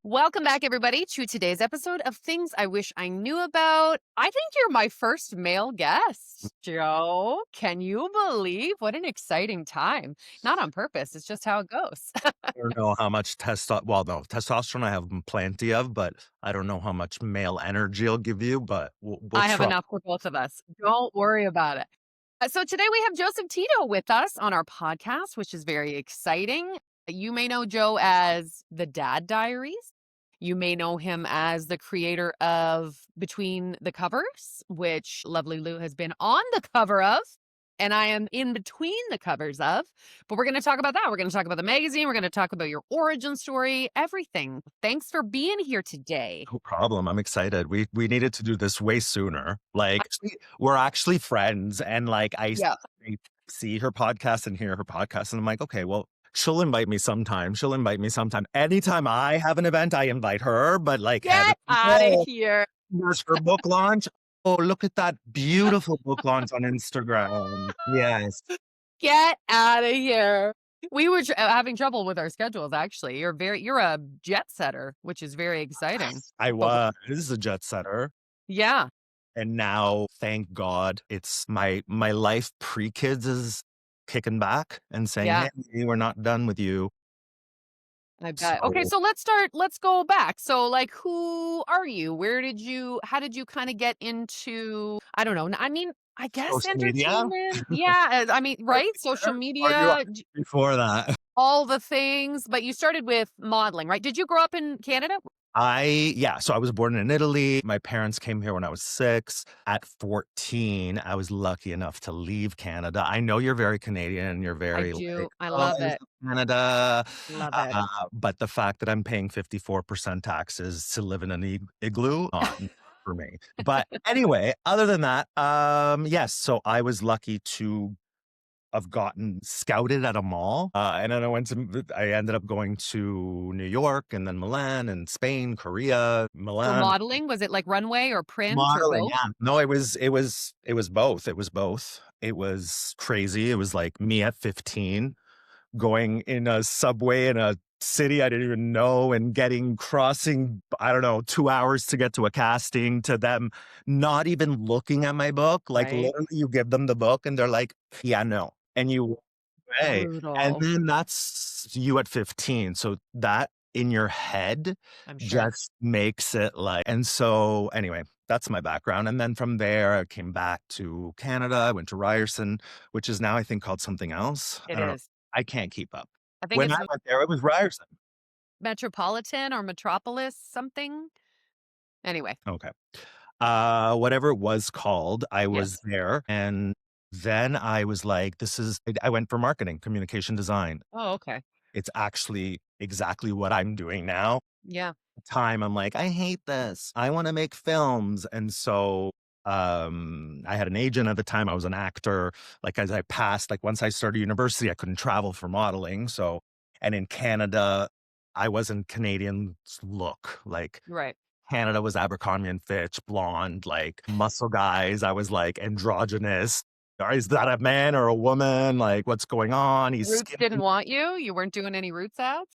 Welcome back, everybody, to today's episode of Things I Wish I Knew About. I think you're my first male guest, Joe. Can you believe what an exciting time? Not on purpose, it's just how it goes. I don't know how much no, testosterone I have plenty of, but I don't know how much male energy I'll give you, but we'll I have try. enough for both of us. Don't worry about it. So today we have Joseph Tito with us on our podcast, which is very exciting. You may know Joe as the Dad Diaries. You may know him as the creator of Between the Covers, which Lovely Lou has been on the cover of, and I am in between the covers of. But we're going to talk about that. We're going to talk about the magazine. We're going to talk about your origin story, everything. Thanks for being here today. No problem. I'm excited. We needed to do this way sooner. Like we're actually friends, and like Yeah. I see her podcast and hear her podcast, and I'm like, okay, well, she'll invite me sometime. She'll invite me sometime. Anytime I have an event, I invite her. But like, heaven, Get out of no, here. here's her book launch. Oh, look at that beautiful book launch on Instagram. Yes. Get out of here. We were having trouble with our schedules, actually. You're a jet setter, which is very exciting. I But was a jet setter. yeah, And now, thank God, it's my life pre-kids is kicking back and saying, yeah, "Hey, we're not done with you." I bet. Okay, So so let's go back. So like who are you? How did you kind of get into, I don't know. I mean, I guess social media? entertainment. Yeah, I mean, right? Social Or you media, before that? all the things, but you started with modeling, right? Did you grow up in Canada? So I was born in Italy. My parents came here when I was 6. At 14, I was lucky enough to leave Canada. I know you're very Canadian and you're I very like, do. I "Oh, love I love it. Canada." Love it. But the fact that I'm paying 54% taxes to live in an igloo, not for me. But anyway, other than that, yes, so I was lucky to have gotten scouted at a mall. And then I ended up going to New York and then Milan and Spain, Korea, So Milan. modeling, was it like runway or print or Modeling, both? yeah. No, it was both. It was both. It was crazy. It was like me at 15 going in a subway in a city I didn't even know and crossing, I don't know, 2 hours to get to a casting, to them not even looking at my book. Like Right. literally you give them the book and they're like, "Yeah, no." And you walk away. And Brutal, then that's you at 15. So that in your head I'm sure. just makes it like, and so anyway, that's my background. And then from there, I came back to Canada. I went to Ryerson, which is now I think called something else. I It don't know. is. I can't keep up. I think When it's I went there, it was Ryerson. Metropolitan or Metropolis something. Anyway, Okay. Whatever it was called, I was yes. there, and then I was like, I went for marketing, communication design. Oh, okay. It's actually exactly what I'm doing now. Yeah. Time, I'm like, "I hate this. I wanna make films." And so, I had an agent at the time. I was an actor. Like, as I passed, like, once I started university, I couldn't travel for modeling, so and in Canada, I wasn't Canadian look. Like, Right. Canada was Abercrombie& and Fitch, blonde, like, muscle guys. I was, like, androgynous. Or is that a man or a woman? Like, what's going on? He's Roots skinny. didn't want you? You weren't doing any Roots ads?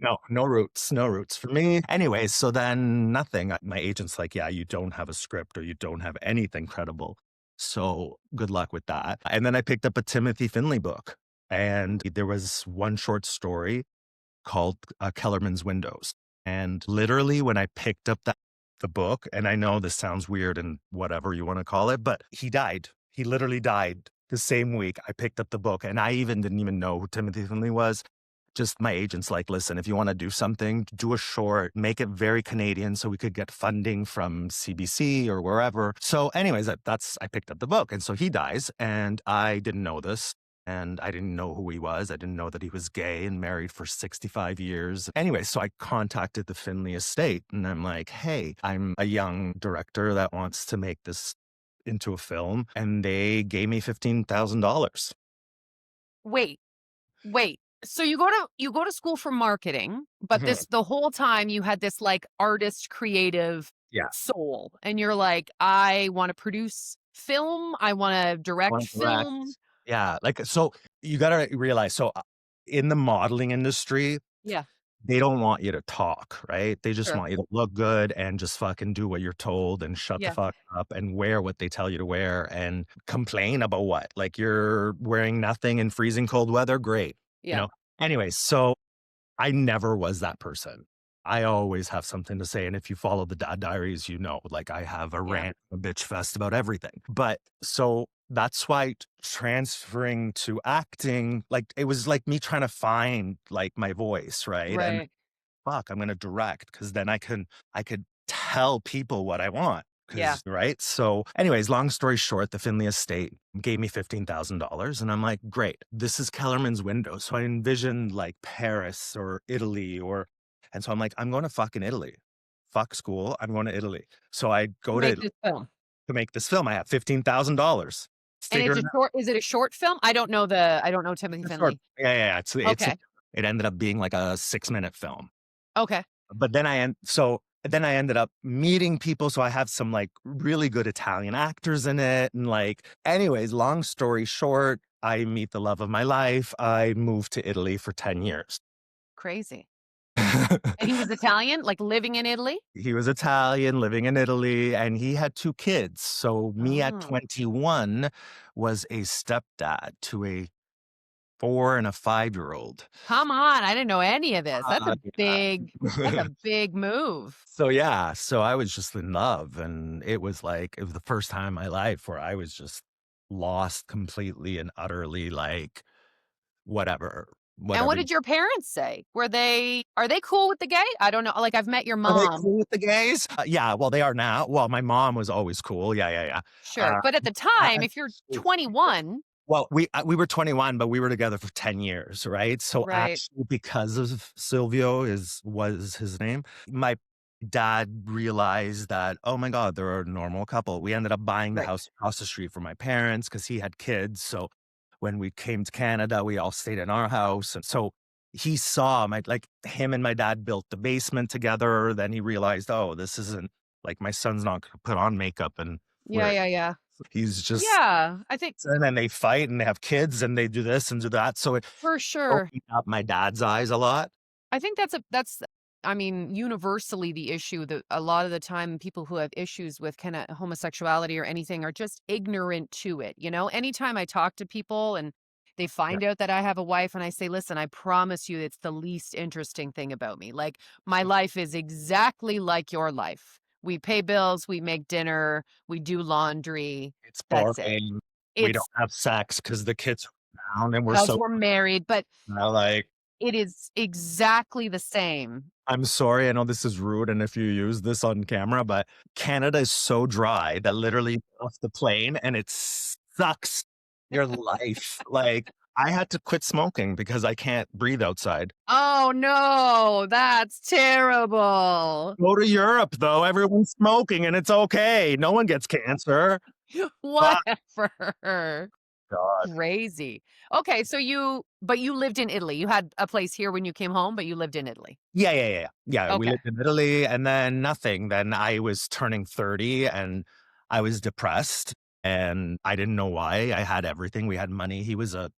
No, no roots for me. Anyways, so then nothing. My agent's like, "Yeah, you don't have a script or you don't have anything credible. So good luck with that." And then I picked up a Timothy Finley book, and there was one short story called Kellerman's Windows. And literally, when I picked up the book, and I know this sounds weird and whatever you want to call it, but he died. He literally died the same week I picked up the book, and I didn't even know who Timothy Finley was. Just my agent's like, "Listen, if you want to do something, do a short, make it very Canadian so we could get funding from CBC or wherever." So anyways, I picked up the book. And so he dies, and I didn't know this. And I didn't know who he was. I didn't know that he was gay and married for 65 years. Anyway, so I contacted the Finley estate and I'm like, "Hey, I'm a young director that wants to make this into a film." And they gave me $15,000. Wait, wait. So you go to school for marketing, but Mhm. the whole time you had this like artist creative Yeah. soul and you're like, I want to produce film, I want to direct One correct. film. Yeah. Like, so you got to realize, so in the modeling industry, Yeah. they don't want you to talk, right? They just Sure. want you to look good and just fucking do what you're told and shut the Yeah. fuck up and wear what they tell you to wear and complain about what? Like you're wearing nothing in freezing cold weather? Great. You Yeah. know? Anyways, so I never was that person. I always have something to say. And if you follow the Dad Diaries, you know, like I have a Yeah. rant, a bitch fest about everything. But so that's why transferring to acting, like it was like me trying to find like my voice, right? And Right. fuck, I'm gonna direct because then I could tell people what I want. Yeah. Cause right. So, anyways, long story short, the Finley estate gave me $15,000. And I'm like, great, this is Kellerman's window. So I envisioned like Paris or Italy and so I'm like, I'm going to fucking Italy. Fuck school. I'm going to Italy. So I To go to make Italy this film. to make this film. I have $15,000. And Figure it's it a short is it a short film? I don't know Timothy out. Short. Finley. Yeah, yeah, yeah. Okay. It ended up being like a 6-minute film. Okay. But then I ended up meeting people, so I have some, like, really good Italian actors in it, and, like anyways, long story short, I meet the love of my life, I moved to Italy for 10 years. Crazy. And he was Italian, like, living in Italy? He was Italian, living in Italy, and he had 2 kids, so me at Oh. 21 was a stepdad to a 4 and a 5-year-old. Come on, I didn't know any of this. That's Yeah. a big move. So, yeah, so I was just in love, and it was the first time in my life where I was just lost completely and utterly, like, And what whatever. did your parents say? Are they cool with the gay? I don't know, like, I've met your Are they mom. cool with the gays? Yeah, well, they are now. Well, my mom was always cool. Yeah, yeah, yeah. Sure, but at the I time, if you're actually 21. well, we were 21, but we were together for 10 years, right? So, Right, actually, because of Silvio was his name, my dad realized that, "Oh my god, they're a normal couple." We ended up buying the right. house across the street from my parents because he had kids, so when we came to Canada, we all stayed in our house, and so he saw him and my dad built the basement together, then he realized, "Oh, this isn't like, my son's not gonna put on makeup and Yeah, wear." yeah, yeah. He's just Yeah, I think and then they fight and they have kids and they do this and do that, so it for sure. opened up my dad's eyes a lot. I think that's I mean, universally the issue that a lot of the time people who have issues with kinda homosexuality or anything are just ignorant to it, you know? Anytime I talk to people and they Yeah. find out that I have a wife and I say, "Listen, I promise you it's the least interesting thing about me. Like, my life is exactly like your life. We pay bills, we make dinner, we do laundry, It's that's it." boring. We don't It's have sex because the kids are around and we're 'cause so we're married, but like, it is exactly the same. I'm sorry, I know this is rude, and if you use this on camera, but Canada is so dry that literally off the plane and it sucks your life. Like, I had to quit smoking because I can't breathe outside. Oh, no, that's terrible. Go to Europe, though, everyone's smoking and it's okay. No one gets cancer. Fuck, Whatever. God. Crazy. Okay, so you lived in Italy. You had a place here when you came home, but you lived in Italy. Yeah, yeah, yeah, yeah. Yeah, we Okay, lived in Italy and then nothing. Then I was turning 30 and I was depressed and I didn't know why. I had everything. We had money. He was a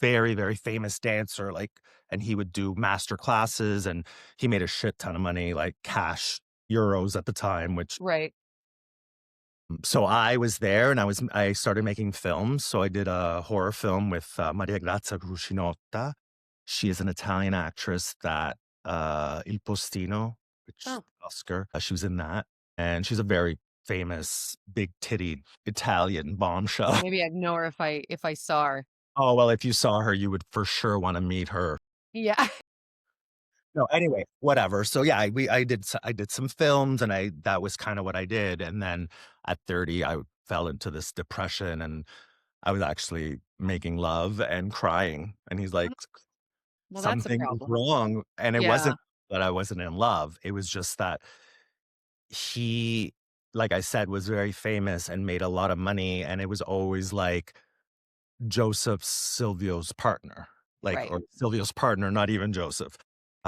very, very famous dancer, like, and he would do master classes and he made a shit ton of money, like cash euros at the time, which right. so I was there and I started making films. So I did a horror film with Maria Grazia Crucinotta. She is an Italian actress that Il Postino, which Oh, Oscar, she was in that. And she's a very famous, big titted Italian bombshell. maybe I'd know her if I saw her. Oh, well, if you saw her, you would for sure want to meet her. Yeah. No, anyway, whatever. So yeah, I did some films and I that was kind of what I did. And then at 30, I fell into this depression and I was actually making love and crying. And he's like, Well, that's a something is problem. wrong. And it Yeah, wasn't that I wasn't in love. It was just that he, like I said, was very famous and made a lot of money. And it was always like Joseph Silvio's partner, like, right, or Silvio's partner, not even Joseph.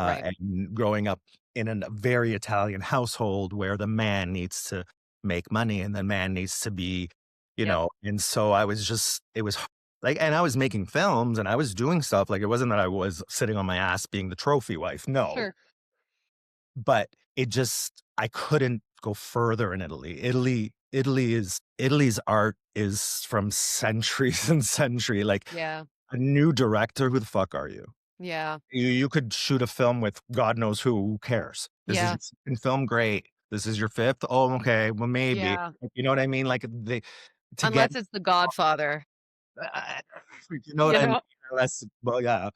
right. And growing up in a very Italian household where the man needs to make money and the man needs to be, Yep. and so I was just, it was Like, and I was making films and I was doing stuff. Like, it wasn't that I was sitting on my ass being the trophy wife. No, Sure. but it just, I couldn't go further in Italy. Italy's art is from centuries and century. Like, Yeah. a new director, who the fuck are you? Yeah. You could shoot a film with God knows who cares? This is Yeah. your 2nd film, great. This is your 5th? Oh, okay, well, maybe. Yeah. You know what I mean? Like, they to get Unless it's The Godfather, uh, you know what you I mean? know? Unless, well, yeah.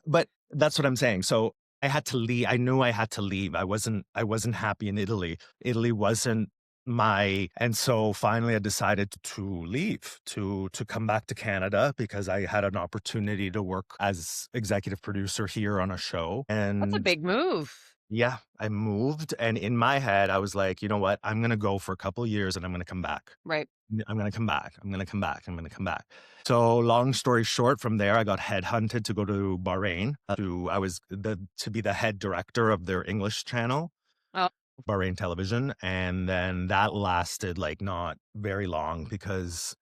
But that's what I'm saying. So, I had to leave. I knew I had to leave. I wasn't happy in Italy. Italy wasn't my, and so finally I decided to leave, to come back to Canada because I had an opportunity to work as executive producer here on a show. That's a And big move. yeah, I moved, and in my head I was like, "You know what? I'm going to go for a couple years and I'm going to come back. Right. I'm gonna come back. I'm gonna come back. I'm gonna come back." So long story short, from there, I got headhunted to go to Bahrain. To be the head director of their English channel, Oh, Bahrain Television, and then that lasted like not very long because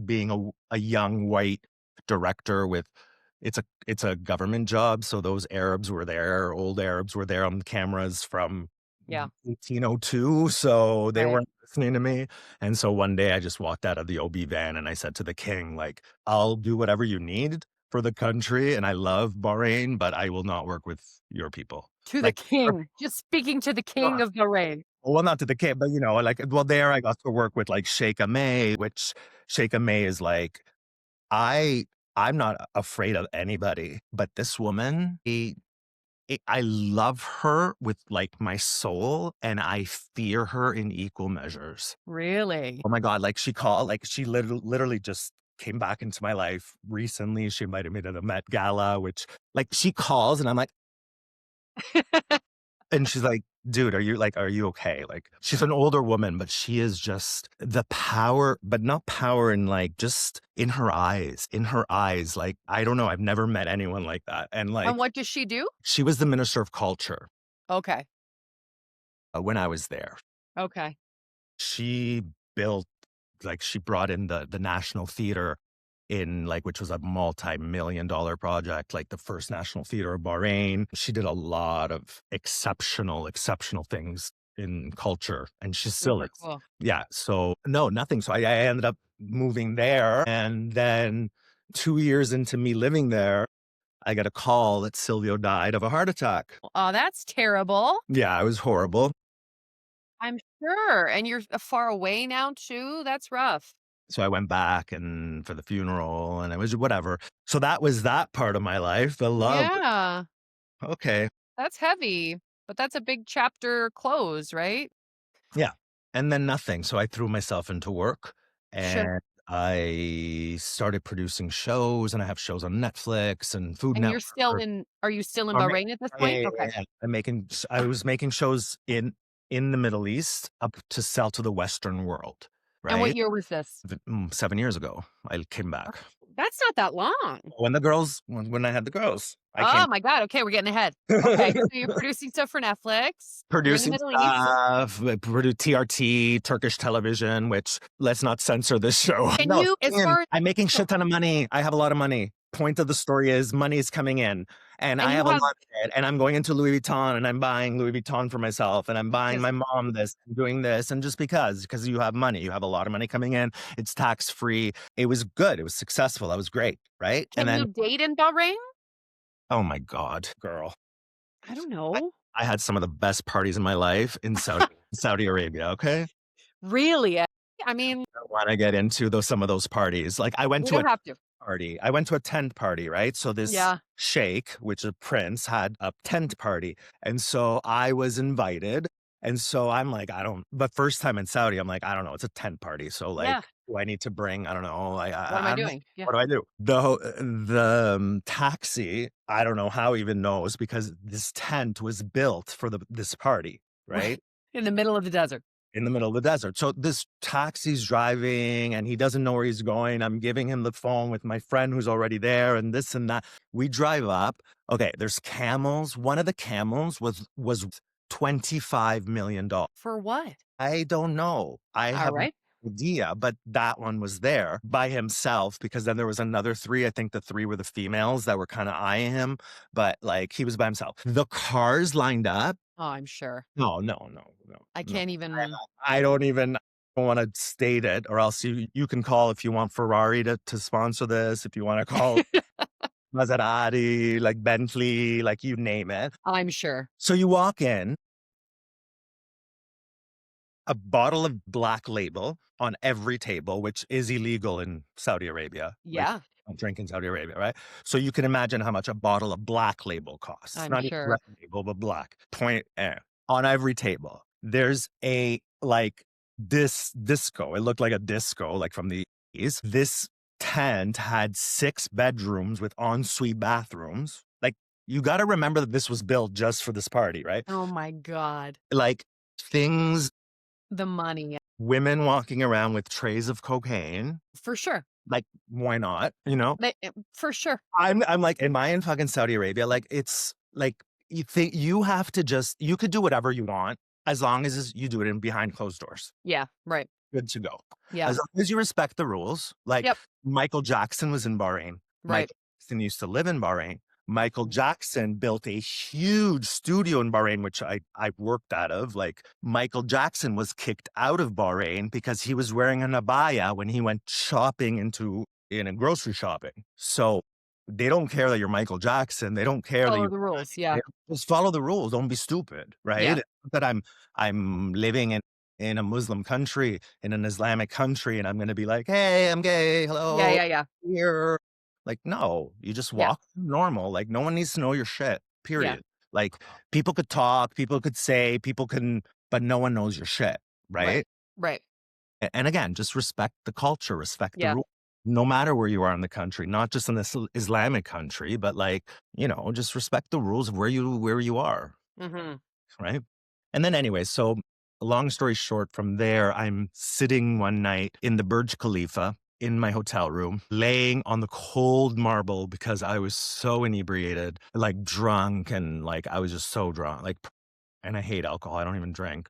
being a young white director with, it's a government job, so those Arabs were there, old Arabs were there on the cameras from yeah. 1802, so they Right. weren't listening to me. And so one day I just walked out of the OB van and I said to the king, like, "I'll do whatever you need for the country, and I love Bahrain, but I will not work with your people." To the Like, king. Just speaking to the king of Bahrain. well, not to the king, but, like, well, there I got to work with, like, Sheikh May, which Sheikh May is like, I I'm not afraid of anybody, but this woman, I love her with, like, my soul, and I fear her in equal measures. Really? Oh my god, like, she literally just came back into my life recently. She invited me to the Met Gala, which, like, she calls and I'm like, and she's like, "Dude, are you okay?" Like, she's an older woman, but she is just the power, but not power in, like, just in her eyes, like, I don't know, I've never met anyone like that, and, And like, what does she do? she was the Minister of Culture, Okay. when I was there. Okay. She built, like, she brought in the National Theater in, like, which was a multi-million-dollar project, like the first National Theater of Bahrain. She did a lot of exceptional things in culture, and she still Super is. cool. Yeah, so no, nothing. So I ended up moving there, and then 2 years into me living there, I got a call that Silvio died of a heart attack. Oh, that's terrible. Yeah, it was horrible. I'm sure. And you're far away now too? That's rough. So I went back and for the funeral, and it was whatever. So that was that part of my life. The love, Yeah. okay. That's heavy, but that's a big chapter close, right? Yeah. And then nothing. So I threw myself into work Sure. and I started producing shows, and I have shows on Netflix and Food And you're still Network. in are you still in Or ma- Bahrain at this Yeah, point? yeah, Okay. yeah, yeah. I was making shows in the Middle East up to sell to the Western world, And what right? year was this? 7 years ago, I came Oh, back. that's not that long. When I had the girls, I came Oh my god, okay, we're getting ahead. Okay, so you're producing stuff for Netflix. You're in the producing Middle East. stuff, produce TRT, Turkish television, which, let's not censor this show. Can No, you as and far as I'm making so shit ton of money. I have a lot of money. Point of the story is money is coming in, and and I you have a lot have of it, and I'm going into Louis Vuitton, and I'm buying Louis Vuitton for myself, and I'm buying because my mom this, and doing this, and just because you have money, you have a lot of money coming in, it's tax free. It was good. It was successful. That was great, right? And can then, you date in Bahrain? oh my god, girl. I don't I know. I had some of the best parties in my life in Saudi Arabia, okay? Really? I mean, I wanna get into some of those parties. Like, we don't have to. I went to a tent party, right? So this Yeah. sheikh, which is a prince, had a tent party, and so I was invited, and so I'm like, I don't, but first time in Saudi, I'm like, I don't know, it's a tent party, so, like, Yeah. do I need to bring, I don't know, What am I I'm doing? Yeah. what do I do? The taxi, I don't know how even knows because this tent was built for this party, Right. right? In the middle of the desert. In the middle of the desert. So this taxi's driving and he doesn't know where he's going. I'm giving him the phone with my friend who's already there and this and that. We drive up. Okay, there's camels. One of the camels was $25 million. For what? I don't know. All right. idea, but that one was there by himself because then there was another three. I think the three were the females that were kind of eyeing him, but like he was by himself. The cars lined up. Oh, I'm sure. No, no, no, no, I no. can't even. I don't even want to state it, or else you can call if you want Ferrari to sponsor this. If you want to call Maserati, like Bentley, like you name it. I'm sure. So you walk in, a bottle of Black Label on every table, which is illegal in Saudi Arabia. Like, Yeah, don't drink in Saudi Arabia, right? So you can imagine how much a bottle of Black Label costs. I'm Not even sure. Red Label, but Black. Point on every table. There's a like this disco. It looked like a disco, like from the 80s. This tent had 6 bedrooms with ensuite bathrooms. Like, you got to remember that this was built just for this party, right? Oh my god. Like, things, The money. women walking around with trays of cocaine. For sure. Like, why not? You know? For sure. I'm like, am I in fucking Saudi Arabia? Like, it's like you think you have to just you could do whatever you want as long as you do it in behind closed doors. Yeah, right. Good to go. Yeah. As long as you respect the rules. Like Yep. Michael Jackson was in Bahrain. Right. Michael Jackson used to live in Bahrain. Michael Jackson built a huge studio in Bahrain, which I worked out of. Like Michael Jackson was kicked out of Bahrain because he was wearing an abaya when he went shopping in a grocery shopping. So they don't care that you're Michael Jackson. They don't care that Follow you're the rules. Yeah. just follow the rules. Don't be stupid, right? Yeah. It's not that I'm living in a Muslim country, in an Islamic country, and I'm gonna be like, "Hey, I'm gay. Yeah, Hello, yeah, yeah. here." Like, no, you just Yeah. walk normal. Like, no one needs to know your shit. Yeah. Period. Like, people could talk, people could say, people can, but no one knows your shit, Right. right? Right. And again, just respect the culture, respect the Yeah. rule. No matter where you are in the country, not just in this Islamic country, but like, just respect the rules of where you are. Mhm. Right? And then anyway, so long story short, from there, I'm sitting one night in the Burj Khalifa in my hotel room, laying on the cold marble because I was so inebriated, like drunk, and like I was just so drunk. Like, and I hate alcohol. I don't even drink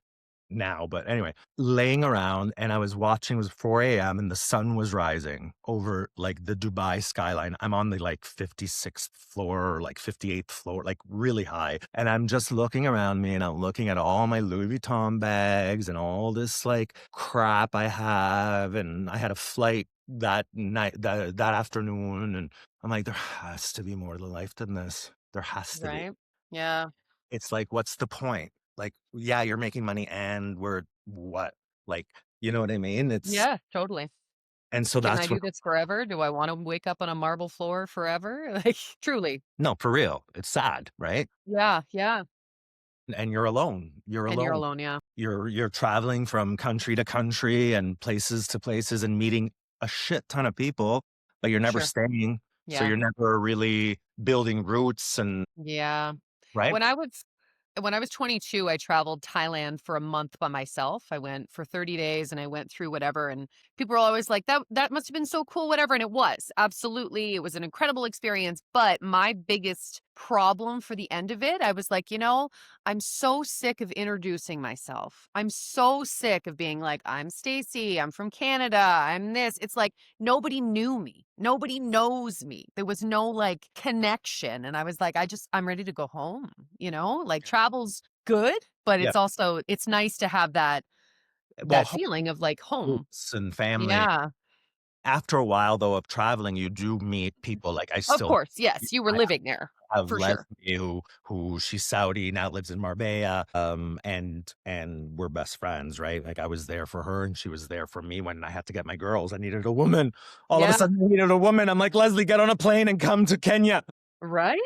now, but anyway, laying around and I was watching, it was 4 a.m. and the sun was rising over like the Dubai skyline. I'm on the like 56th floor or like 58th floor, like really high. And I'm just looking around me and I'm looking at all my Louis Vuitton bags and all this like crap I have. And I had a flight that night, that afternoon. And I'm like, there has to be more to life than this. There has to be. Right. Yeah. It's like, what's the point? Like, yeah, you're making money and we're what? Like, you know what I mean? Yeah, totally. And so Can I that's when, do this forever? Do I wanna wake up on a marble floor forever? Like, truly. no, for real. It's sad, right? Yeah, yeah. And you're alone. You're And you're alone. alone, yeah. You're traveling from country to country and places to places and meeting a shit ton of people, but you're never Sure. staying. So Yeah. you're never really building roots and Yeah. right? When I was when I was 22, I traveled Thailand for a month by myself. I went for 30 days and I went through whatever, and people were always like, that must have been so cool, whatever. And it was. Absolutely. It was an incredible experience. But my biggest problem for the end of it, I was like, I'm so sick of introducing myself. I'm so sick of being like, I'm Stacey, I'm from Canada, I'm this. It's like nobody knew me. Nobody knows me. There was no like connection. And I was like, I'm ready to go home, like travel's good, but Yeah. it's nice to have Well, that feeling of like home. roots and family. Yeah. After a while, though, of traveling, you do meet people. Like I Of still course. Yes. You were living there have for sure. Leslie who she's Saudi, now lives in Marbella, and we're best friends, right? Like, I was there for her, and she was there for me when I had to get my girls. I needed a woman. All of a Yeah. sudden, I needed a woman. I'm like, "Leslie, get on a plane and come to Kenya. Right.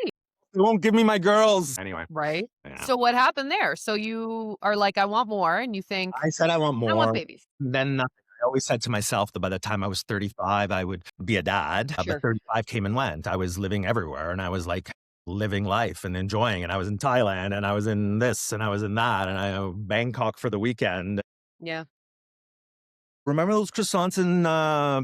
They won't give me my girls." Anyway, Right. yeah. So what happened there? So you are like, I want more. And you think, I said I want I want more, babies. then nothing. I always said to myself that by the time I was 35, I would be a dad, but Sure. 35 came and went. I was living everywhere, and I was, like, living life and enjoying, and I was in Thailand, and I was in this, and I was in that, and Bangkok for the weekend. Yeah. Remember those croissants in,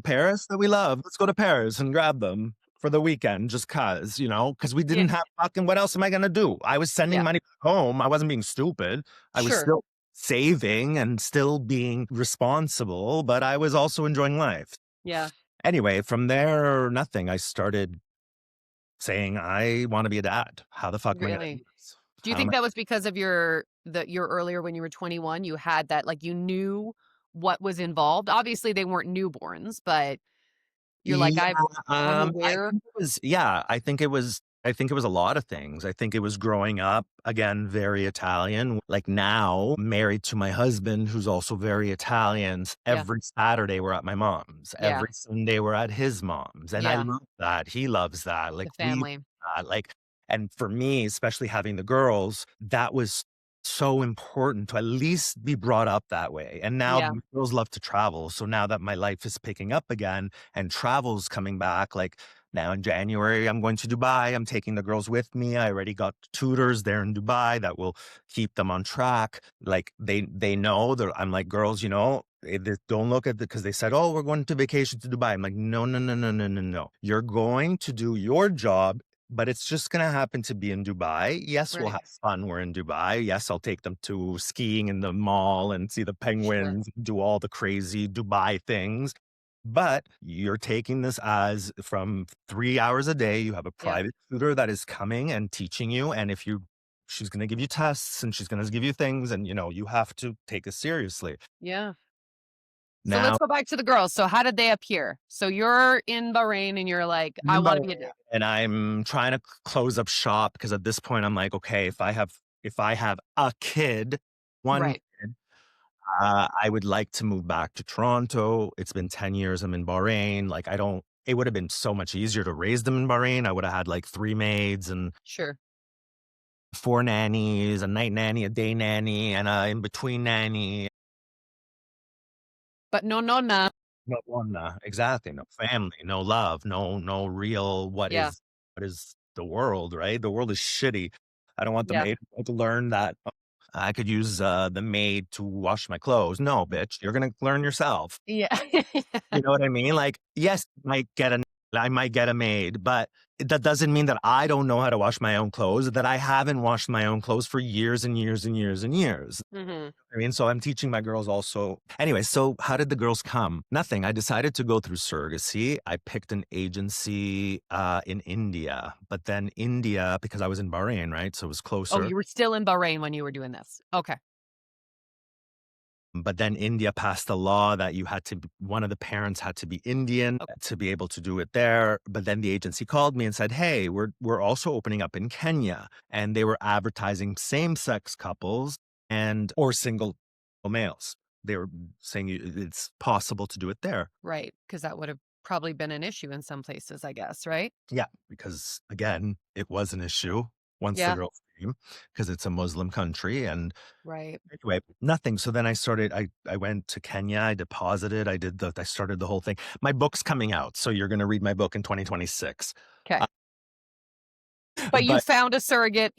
Paris that we love? Let's go to Paris and grab them for the weekend just 'cause, because we Yeah. didn't have fucking what else am I gonna do? I was sending Yeah. money back home. I wasn't being stupid. I was Sure. still saving and still being responsible, but I was also enjoying life. Yeah, Anyway, from there, nothing. I started saying, I want to be a dad. How the fuck am I going to really. do this? Do you How am think I? that was because of your earlier when you were 21, you had that like you knew what was involved? Obviously, they weren't newborns, but you're like, Yeah, I'm I aware. think it was yeah, I think it was a lot of things. I think it was growing up, again, very Italian. Like now, married to my husband, who's also very Italian. Yeah, Every Saturday we're at my mom's. yeah, Every Sunday we're at his mom's. And I yeah, love that. He loves that. the Like family. like, and for me, especially having the girls, that was so important to at least be brought up that way. And now Yeah, the girls love to travel. So now that my life is picking up again and travel's coming back, like now in January, I'm going to Dubai. I'm taking the girls with me. I already got tutors there in Dubai that will keep them on track. Like they know that I'm like, girls, don't look at the because they said, oh, we're going to vacation to Dubai. I'm like, no, no, no, no, no, no, no. You're going to do your job, but it's just going to happen to be in Dubai. Yes, we'll right. have fun. We're in Dubai. Yes, I'll take them to skiing in the mall and see the Sure. penguins, do all the crazy Dubai things. But you're taking this as from 3 hours a day, you have a Yeah, private tutor that is coming and teaching you. And she's going to give you tests and she's going to give you things, and you have to take it seriously. yeah. So let's Now, go back to the girls. So how did they appear? So you're in Bahrain and you're like, I want to be a dad. and I'm trying to close up shop because at this point I'm like, okay, if I have a kid, one Right. kid, I would like to move back to Toronto. It's been 10 years I'm in Bahrain. Like, I don't it would have been so much easier to raise them in Bahrain. I would have had like 3 maids and Sure. 4 nannies, a night nanny, a day nanny, and a in-between nanny. But no, no, no. No one, exactly, no family, no love, no real Yeah. what is the world, right? The world is shitty. I don't want the Yeah. maid to learn that, I could use, the maid to wash my clothes. No, bitch, you're gonna learn yourself. Yeah. You know what I mean? Like, yes, I might get a maid, but that doesn't mean that I don't know how to wash my own clothes, that I haven't washed my own clothes for years and years and years and years. hmm I mean, so I'm teaching my girls also. Anyway, so how did the girls come? Nothing. I decided to go through surrogacy. I picked an agency in India, but then India, because I was in Bahrain, right? So it was Oh, closer. you were still in Bahrain when you were doing this. Okay. But then India passed a law that one of the parents had to be Indian Okay. to be able to do it there. But then the agency called me and said, hey, we're also opening up in Kenya. And they were advertising same sex couples or single males. They were saying it's possible to do it there. Right. Because that would have probably been an issue in some places, I guess. Right. Yeah, because again, it was an issue once the Yeah. girls came because it's a Muslim country. And Right. anyway, nothing. So then I went to Kenya, I deposited, I started the whole thing. My book's coming out, so you're gonna read my book in 2026. Okay. Uh, But you but found a surrogate.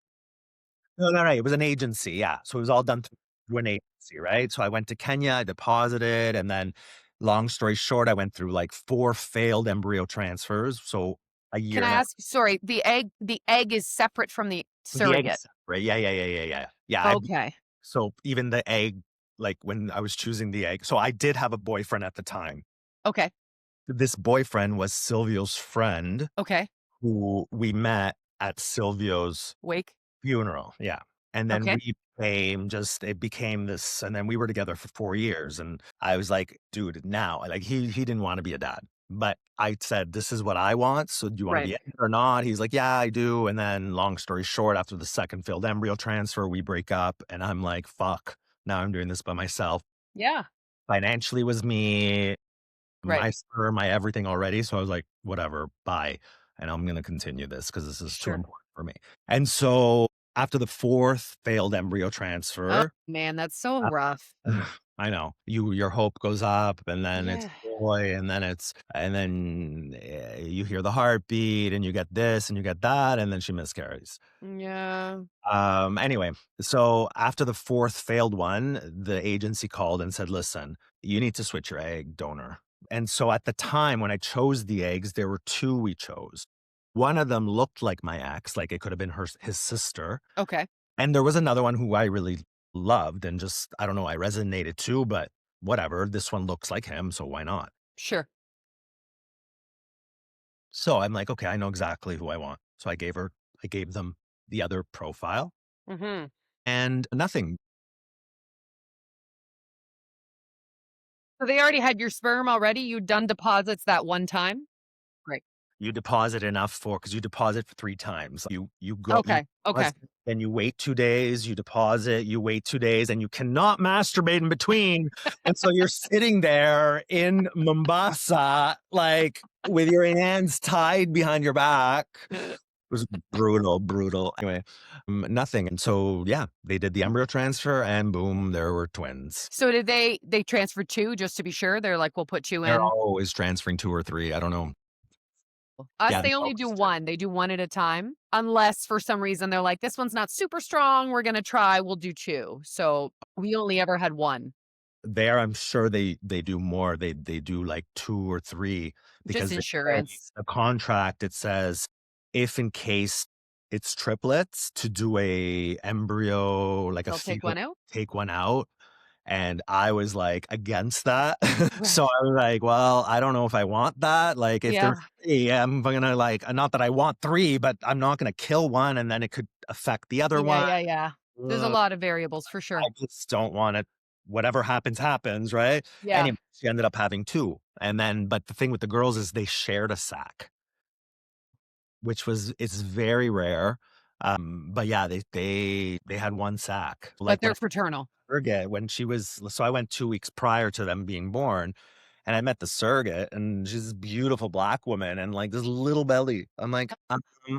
no, it was an agency, yeah. So it was all done through an agency, right? So I went to Kenya, I deposited, and then long story short, I went through like 4 failed embryo transfers, so a Can year I and a ask? Sorry, the egg is separate from the the egg surrogate. is separate. Yeah, yeah, yeah, yeah, yeah. Yeah, Okay. so even the egg, like when I was choosing the egg, so I did have a boyfriend at the time. Okay. This boyfriend was Silvio's friend Okay. who we met at Silvio's Wake. funeral, yeah, and then Okay. it became this, and then we were together for 4 years, and I was like, "Dude, now," like, he didn't wanna be a dad, but I said, "This is what I want, so do you wanna Right. be it or not?" He's like, "Yeah, I do," and then long story short, after the 2nd failed embryo transfer, we break up, and I'm like, "Fuck, now I'm doing this by myself." Yeah. Financially was me, Right. my sperm, my everything already, so I was like, "Whatever, bye, and I'm gonna continue this because this is too Sure. important for me." And so, after the 4th failed embryo Oh transfer, man, that's so uh, rough. I know, your hope goes up, and then it's Yeah. boy, and then, you hear the heartbeat, and you get this, and you get that, and then she miscarries. Yeah. Anyway, so after the 4th failed one, the agency called and said, "Listen, you need to switch your egg donor." And so at the time when I chose the eggs, there were 2 we chose. One of them looked like my ex, like it could have been his sister, Okay. and there was another one who I really loved and just, I don't know, I resonated too, but whatever. This one looks like him, so why not? Sure. So I'm like, okay, I know exactly who I want. So I gave them the other profile Mhm. and nothing. So they already had your sperm already? You'd done deposits that one time? Great. You deposit enough for because you deposit for 3 times. You Okay, okay. deposit, then you wait 2 days, you deposit, you wait 2 days, and you cannot masturbate in between, and so you're sitting there in Mombasa, like, with your hands tied behind your back. It was brutal, brutal. Anyway, nothing, and so, yeah, they did the embryo transfer, and boom, there were twins. So did they transfer 2 just to be sure? They're like, "We'll put 2 They're in." always transferring 2 or 3, I don't know. Us, Yeah, they they only do always do. 1. They do 1 at a time, unless for some reason they're like, "This one's not super strong, we're gonna try, we'll do 2." So, we only ever had 1. There, I'm sure they do more. They do like 2 or 3 Just because they say insurance. the contract, it says, if in case it's triplets, to do a embryo, like a They'll take fetal, 1 out? take one out, and I was, like, against that. So, Right. I was like, "Well, I don't know if I want that." Like, if Yeah. there's 3, I'm gonna, like, not that I want 3, but I'm not gonna kill one and then it could affect the other Yeah, one. yeah, yeah. There's a Ugh. lot of variables for I sure. just don't want it. Whatever happens, happens, right? Yeah. Anyway, she ended up having 2, and then but the thing with the girls is they shared a sack, which was it's very rare, but yeah, they had 1 sack. But Like, when they're fraternal. surrogate, when she was so I went 2 weeks prior to them being born, and I met the surrogate, and she's this beautiful black woman and, like, this little belly. I'm like,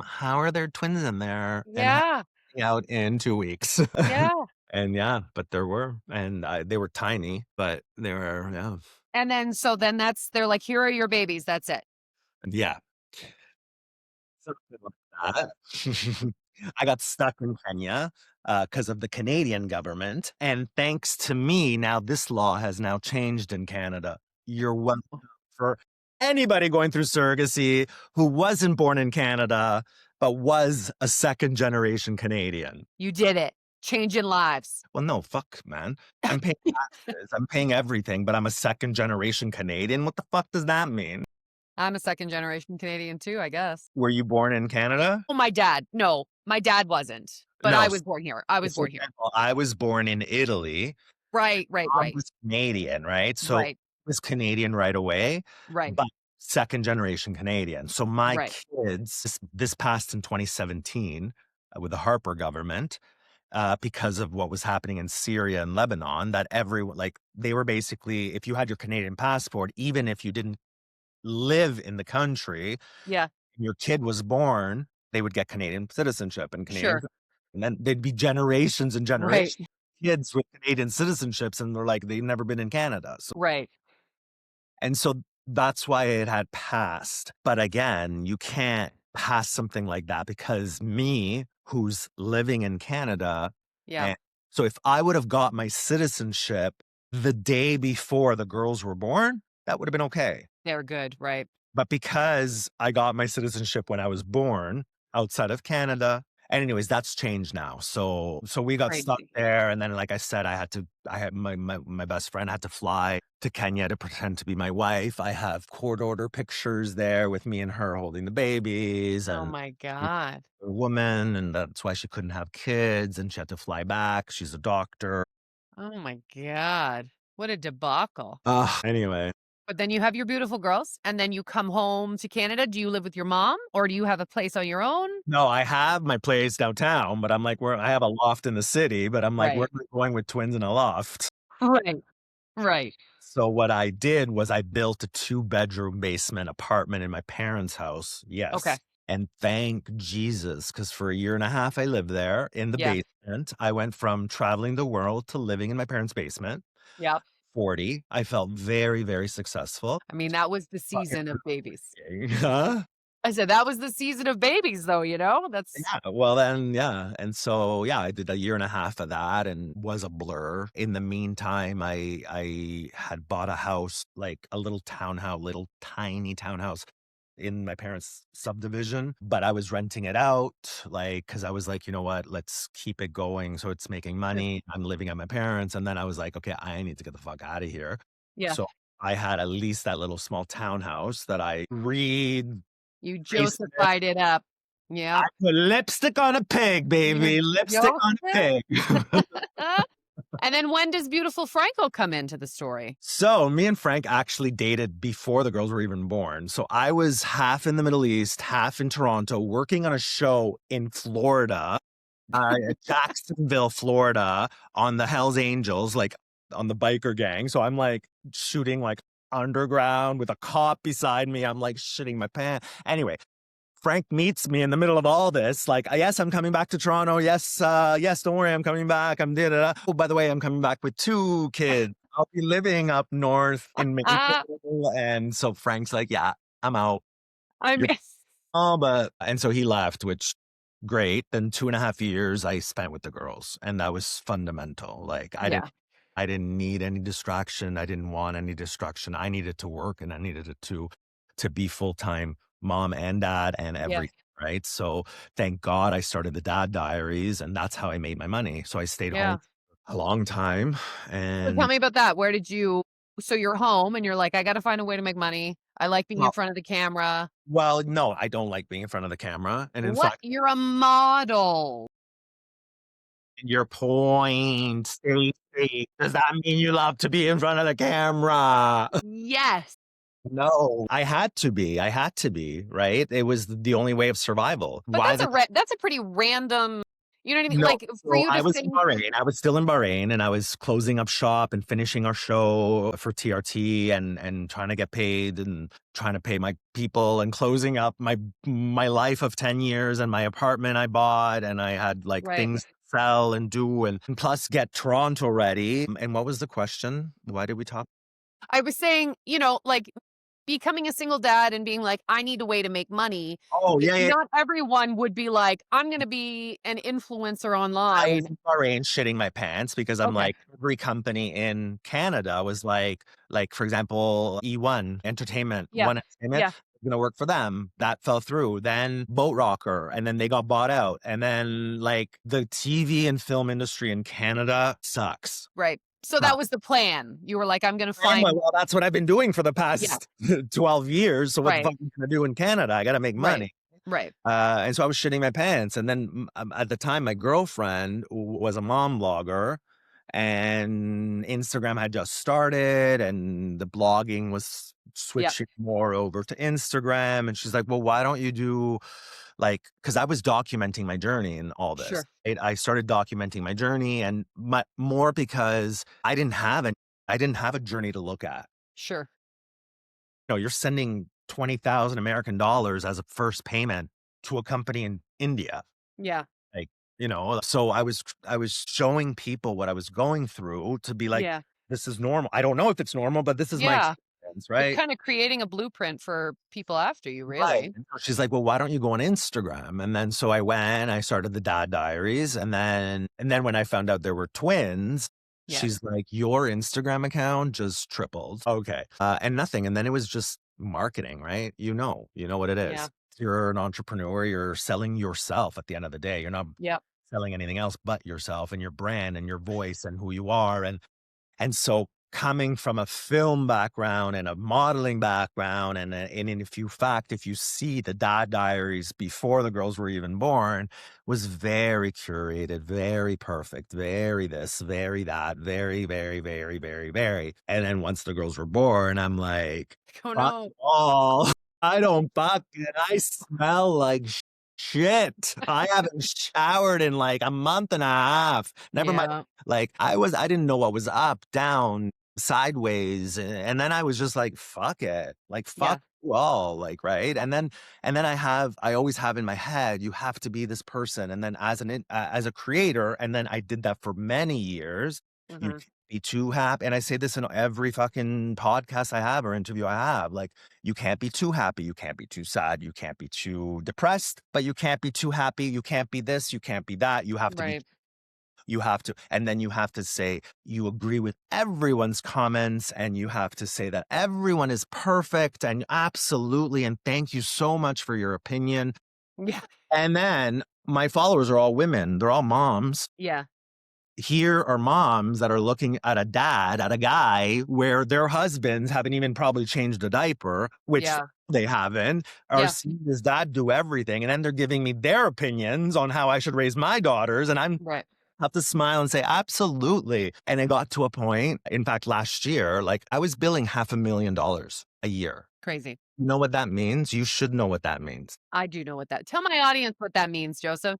how are there twins in there, and how Yeah, out in 2 weeks?" yeah. And yeah, but there were, and they were tiny, but they were, yeah. And then so then that's they're like, "Here are your babies, that's it." Yeah, something like that. I got stuck in Kenya, because of the Canadian government, and thanks to me, now this law has now changed in Canada. You're welcome for anybody going through surrogacy who wasn't born in Canada, but was a second generation Canadian. You did it. Changing lives. Well, no, fuck, man. I'm paying taxes, I'm paying everything, but I'm a second generation Canadian? What the fuck does that mean? I'm a second generation Canadian too, I guess. Were you born in Canada? Oh, my dad. No, my dad wasn't, but No, I was born here. I was for born here. example, I was born in Italy. Right, right, Mom right. was Canadian, right? So, Right, was Canadian right away, right, but second generation Canadian. So, my right. kids this passed in 2017, with the Harper government, because of what was happening in Syria and Lebanon, that everyone like, they were basically if you had your Canadian passport, even if you didn't live in the country, Yeah, your kid was born, they would get Canadian citizenship and Canadian, sure. and then there'd be generations and Right, generations of kids with Canadian citizenships, and they're like, they've never been in Canada, so right. and so that's why it had passed. But again, you can't pass something like that because me, who's living in Canada, Yeah, and so if I would have got my citizenship the day before the girls were born, that would have been okay. they're good, right. But because I got my citizenship when I was born outside of Canada, and anyways, that's changed now. So we got stuck Crazy. there, and then, like I said, I had my best friend had to fly to Kenya to pretend to be my wife. I have court order pictures there with me and her holding the babies, Oh and my she's god. a woman, and that's why she couldn't have kids, and she had to fly back. She's a doctor. Oh my god. What a debacle. Anyway. But then you have your beautiful girls, and then you come home to Canada. Do you live with your mom, or do you have a place on your own? No, I have my place downtown, but I'm like, where I have a loft in the city, but I'm like, where Right. am I going with twins in a loft? Right. Right. So what I did was I built a two-bedroom basement apartment in my parents' house. Okay. Yes. And thank Jesus, because for a year and a half I lived there in the Yeah. basement. I went from traveling the world to living in my parents' basement. Yep. 40. I felt very, very successful. I mean, that was the But season of babies. huh? I said that was the season of babies, though, you know? That's Yeah, well, then, yeah, and so, yeah, I did a year and a half of that and was a blur. In the meantime, I had bought a house, like a little townhouse, little tiny townhouse in my parents' subdivision, but I was renting it out, like, because I was like, "You know what? Let's keep it going so it's making Sure. money." I'm living at my parents, and then I was like, "Okay, I need to get the fuck out of here." Yeah. So I had at least that little small townhouse that I read You basement. I Josephied it up. Yep. put lipstick on a pig, You baby, lipstick yup. on a pig. And then when does beautiful Franco come into the story? So me and Frank actually dated before the girls were even born. So I was half in the Middle East, half in Toronto, working on a show in Florida, Jacksonville, Florida, on the Hells Angels, like on the biker gang. So I'm like shooting like underground with a cop beside me. I'm like shitting my pants. Anyway, Frank meets me in the middle of all this, like, yes, I'm coming back to Toronto. Yes, yes, don't worry, I'm coming back. I'm da da da. Oh, by the way, I'm coming back with 2 kids. I'll be living up north in Ah, Maple. And so Frank's like, yeah, I'm out. I You're miss but and so he left, which great. Then 2.5 years I spent with the girls, and that was fundamental. Like yeah, I didn't need any distraction. I didn't want any distraction. I needed to work and I needed it to be full-time mom and dad and yeah, everything, right? So thank God I started the Dad Diaries and that's how I made my money. So I stayed home yeah. a long time So tell and me about that. Where did you so you're home and you're like, "I gotta find a way to make money. I like being in well, front of the camera." no, I don't like being in front of the camera. And in What? fact, You're a model. your point, Stacey, does that mean you love to be in front of the camera? Yes. No, I had to be. I had to be, right? It was the only way of survival. But Why the that's a pretty random you know what I mean? No. Like, for So you to I was in think Bahrain. I was still in Bahrain, and I was closing up shop and finishing our show for TRT and trying to get paid and trying to pay my people and closing up my life of 10 years and my apartment I bought, and I had, like, right. things to sell and do and plus get Toronto ready. And what was the question? Why did we talk? I was saying, like, becoming a single dad and being like, "I need a way to make money." Oh, yeah, yeah. Not everyone would be like, "I'm gonna be an influencer I was online." in Bahrain shitting my pants because I'm Okay. like, every company in Canada was like, for example, E1 Entertainment, Yeah. One Entertainment, Yeah. gonna work for them. That fell through. Then Boat Rocker, and then they got bought out. And then like the TV and film industry in Canada sucks. Right. So that was the plan. You were like, "I'm gonna I'm like, find." well, that's what I've been doing for the Yeah. past 12 years. So what the Right. fuck am I gonna do in Canada? I gotta make Right. money. Right. And so I was shitting my pants. And then at the time, my girlfriend was a mom blogger, and Instagram had just started, and the blogging was Yep. switching more over to Instagram. And she's like, well, why don't you do like, because I was documenting my journey in all this. Sure. I started documenting my journey and more because I didn't have a journey to look at. Sure. You're sending 20,000 American dollars as a first payment to a company in India. Yeah. Like, so I was showing people what I was going through to be like, Yeah. this is normal. I don't know if it's normal, but this is my Yeah. experience, You're right? kinda creating a blueprint for people after you, Right. really. And so she's like, well, why don't you go on Instagram? And then so I went, I started the Dad Diaries. And then when I found out there were twins, Yeah. she's like, your Instagram account just tripled. Okay. And nothing. And then it was just marketing, right? You know what it Yeah. is. You're an entrepreneur, you're selling yourself at the end of the day. You're not Yep. selling anything else but yourself and your brand and your voice and who you are. And so coming from a film background and a modeling background and if you see the Dad Diaries before the girls were even born, was very curated, very perfect, very this, very that, very, very, very, very, very. And then once the girls were born, I'm like, Oh, fuck no. all. I don't fuck it. I smell like shit. I haven't showered in like a month and a half. Never mind. Yeah. Like I didn't know what was up, down, sideways. And then I was just like, fuck it. Like, Yeah. fuck you all. Like, right. And then I always have in my head, you have to be this person. And then as a creator, and then I did that for many years. You Mhm. can't be too happy. And I say this in every fucking podcast I have or interview I have. Like, you can't be too happy. You can't be too sad. You can't be too depressed, but you can't be too happy. You can't be this. You can't be that. You have to be Right. You have to, and then you have to say you agree with everyone's comments and you have to say that everyone is perfect and absolutely, and thank you so much for your opinion. Yeah. And then my followers are all women, they're all moms. Yeah. Here are moms that are looking at a dad, at a guy where their husbands haven't even probably changed a diaper, which Yeah. they haven't, are Yeah. seeing his dad do everything. And then they're giving me their opinions on how I should raise my daughters. And I'm Right. have to smile and say, absolutely. And it got to a point, in fact, last year, like I was billing $500,000 a year. Crazy. You know what that means? You should know what that means. I do know what that tell my audience what that means, Joseph.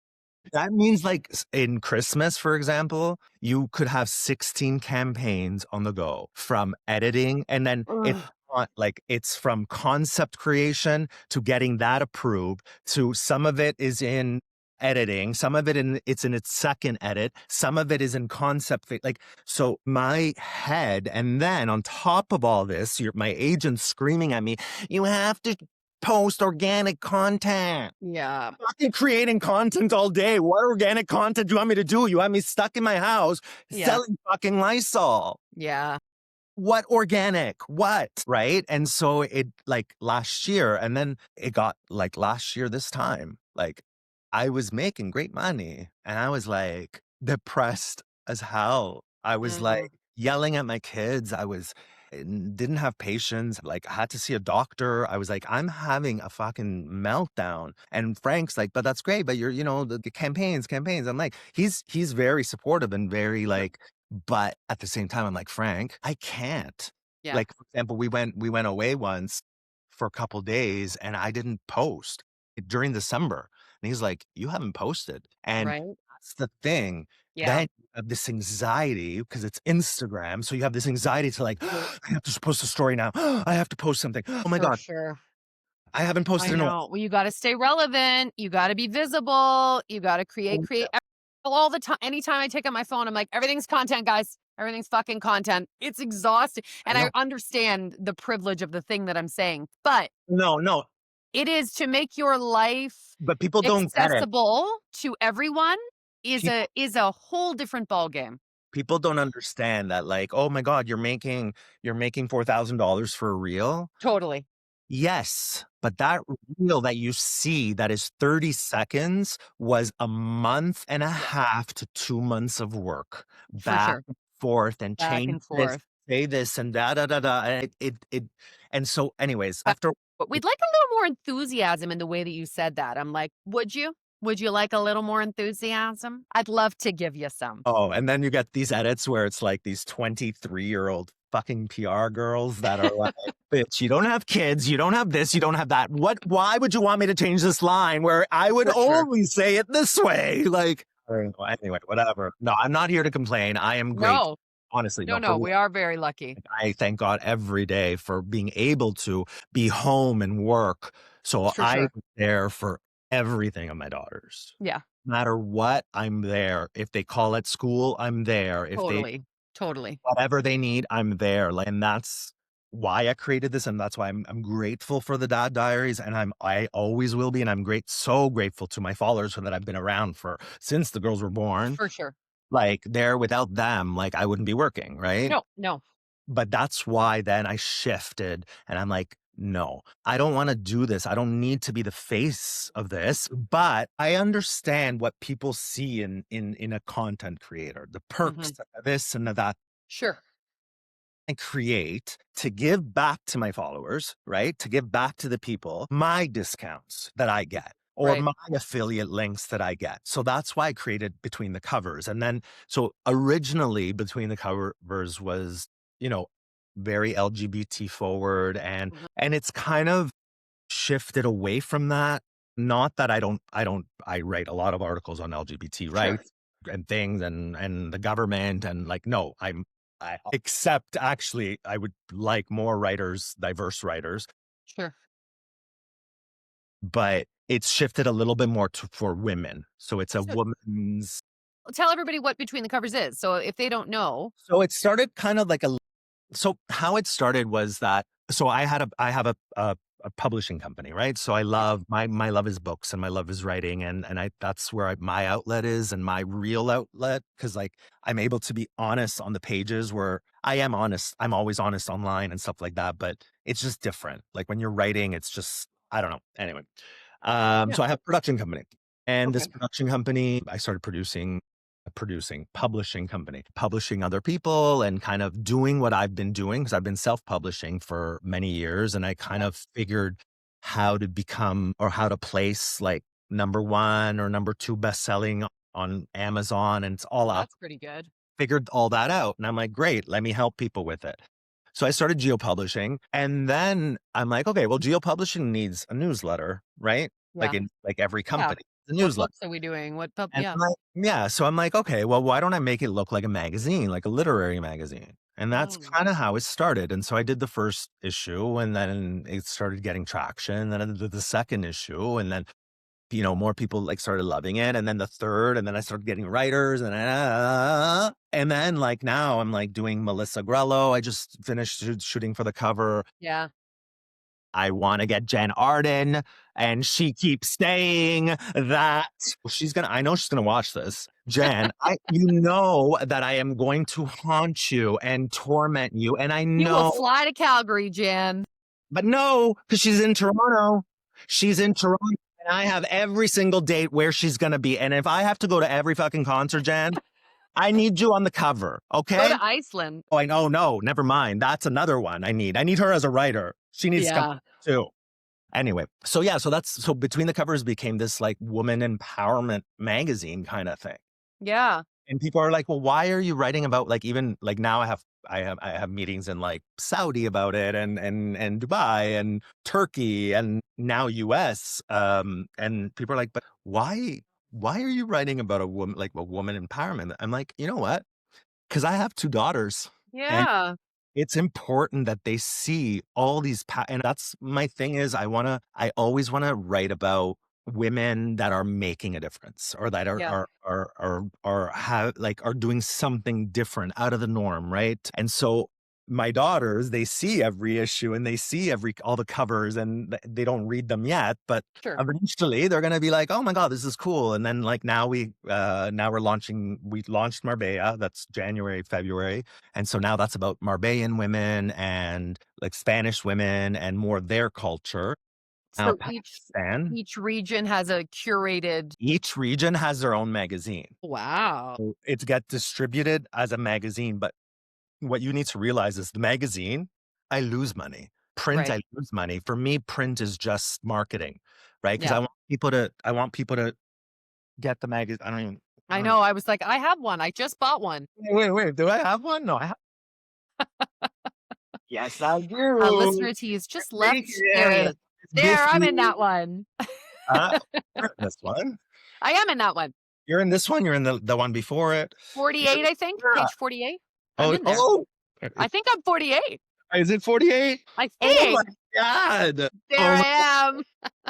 That means like in Christmas, for example, you could have 16 campaigns on the go from editing. And then it's Ugh. not like it's from concept creation to getting that approved to some of it is in editing, some of it it's in its second edit, some of it is in concept like so my head, and then on top of all this, my agent screaming at me, you have to post organic content. Yeah. Fucking creating content all day. What organic content do you want me to do? You want me stuck in my house Yeah. selling fucking Lysol. Yeah. What organic? What? Right? And so it like last year, and then it got like last year this time, like I was making great money and I was like depressed as hell. I was Mhm. like yelling at my kids. I was didn't have patience. Like I had to see a doctor. I was like, I'm having a fucking meltdown. And Frank's like, but that's great. But you're, the campaigns. I'm like, he's very supportive and very Yep. like, but at the same time, I'm like, Frank, I can't. Yeah. Like, for example, we went away once for a couple days and I didn't post during December. And he's like, you haven't posted. And Right? that's the thing. Yeah. Then you have this anxiety because it's Instagram. So you have this anxiety to like, I have to post a story now. I have to post something. Oh my For God. sure. I haven't I posted in a know. Well, you gotta stay relevant, you gotta be visible, you gotta while. create all the time. Anytime I take out my phone, I'm like, "Everything's content, guys. Everything's fucking content." It's exhausting, I and I know. understand the privilege of the thing that I'm saying, but No, no. it is to make your life But people don't get it. accessible to everyone is a People is a whole different ballgame. people don't understand that like, oh my God, you're making $4,000 for a reel. Totally. Yes, but that reel that you see that is 30 seconds was a month and a Yeah, half to 2 months of work, for back sure. and forth and Back change and this, forth. say this and da da da da, and it and so anyways, Uh, after but we'd like a little more enthusiasm in the way that you said that. I'm like, "Would you? Would you like a little more enthusiasm? I'd love to give you some." oh, and then you get these edits where it's like these 23-year-old fucking PR girls that are like, "Bitch, you don't have kids, you don't have this, you don't have that. Why would you want me to change this line where I would For sure. only say it this way?" Like, I don't know. Anyway, whatever. No, I'm not here to complain. I am grateful. No. Honestly, No, no, for no, real. we are very lucky. I thank God every day for being able to be home and work. So For I'm sure. there for everything of my daughters. Yeah, No matter what, I'm there. If they call at school, I'm there. If they totally. Totally. whatever they need, I'm there. Like, and that's why I created this, and that's why I'm grateful for the Dad Diaries, and I always will be, and I'm so grateful to my followers for that I've been around for since the girls were born. For sure. Like, there without them, like, I wouldn't be working, right? No, no. But that's why then I shifted and I'm like, no, I don't want to do this. I don't need to be the face of this, but I understand what people see in a content creator, the perks Mhm. of this and of that. Sure. I create to give back to my followers, right? To give back to the people my discounts that I get or Right. my affiliate links that I get. So that's why I created Between the Covers. And then, so originally Between the Covers was, you know, very LGBT forward Mhm. and it's kind of shifted away from that. Not that I write a lot of articles on LGBT Sure. rights and things and the government and like no, I except actually I would like more writers, diverse writers, Sure. but it's shifted a little bit more for women. So it's a So woman's. tell everybody what Between the Covers is. So if they don't know. So it started kind of like a. So how it started was that so I have a publishing company, right? So I Yeah. love my love is books and my love is writing, and I that's where my outlet is and my real outlet because like I'm able to be honest on the pages where I am honest. I'm always honest online and stuff like that, but it's just different. Like when you're writing, it's just I don't know. Anyway, Yeah. so I have a production company, and this Okay. production company I started publishing company, publishing other people and kind of doing what I've been doing because I've been self-publishing for many years. And I kind Yeah. of figured how to become or how to place like number one or number two best selling on Amazon. And it's all Well, up. that's pretty good. Figured all that out. And I'm like, great, let me help people with it. So I started geo-publishing. And then I'm like, okay, well, geo-publishing needs a newsletter, right? Yeah. Like every Yeah. company, the What newsletter. books are we doing? What pub And yeah. I'm like yeah, so I'm like, "Okay, well, why don't I make it look like a magazine, like a literary magazine?" And that's Oh, kinda how it started, and so I did the first issue, and then it started getting traction, then I did the second issue, and then, more people, like, started loving it, and then the third, and then I started getting writers, and then, like, now I'm, like, doing Melissa Grello, I just finished shooting for the cover. yeah. I wanna get Jen Arden, and she keeps saying that I know she's gonna watch this. Jen, you know that I am going to haunt you and torment you, and I You will know fly to Calgary, Jan. but no, because she's in Toronto. She's in Toronto, and I have every single date where she's gonna be, and if I have to go to every fucking concert, Jen, I need you on the cover, Go okay? to Iceland. Oh, I know, no, never mind, that's another one I need. I need her as a writer. She needs to come Yeah. too. Anyway, so yeah, so Between the Covers became this like woman empowerment magazine kind of thing. Yeah. And people are like, "Well, why are you writing about like even like now I have meetings in like Saudi about it and Dubai and Turkey and now US and people are like, "But why are you writing about a woman empowerment?" I'm like, "You know what? Cuz I have two daughters and Yeah. it's important that they see all these and that's my thing is I always wanna write about women that are making a difference or that Yeah. are doing something different out of the norm, right? And so my daughters, they see every issue and they see all the covers and they don't read them yet, but Sure. eventually they're gonna be like, "Oh my god, this is cool." And then like now we launched Marbella, that's January, February, and so now that's about Marbellan women and like Spanish women and more of their culture. Now So Pakistan, each region has a curated each region has their own magazine. wow. So it's get distributed as a magazine, but what you need to realize is the magazine, I lose money. Print, Right. I lose money. For me, print is just marketing, right? Because Yeah. I want people to get the magazine. I I don't even know. I was like, I have one. I just bought one. wait, do I have one? No, I have yes, I A do. listener tease just Take left. There he it. is. It's There, I'm in gifty. that one. Uh, you're in this one. I am in that one. You're in this one. You're in the one before it. You're 48, I think. yeah. Page 48. I'm Oh, in there. oh, I think I'm 48. is it 48? I Oh my think. god. There Oh I my am.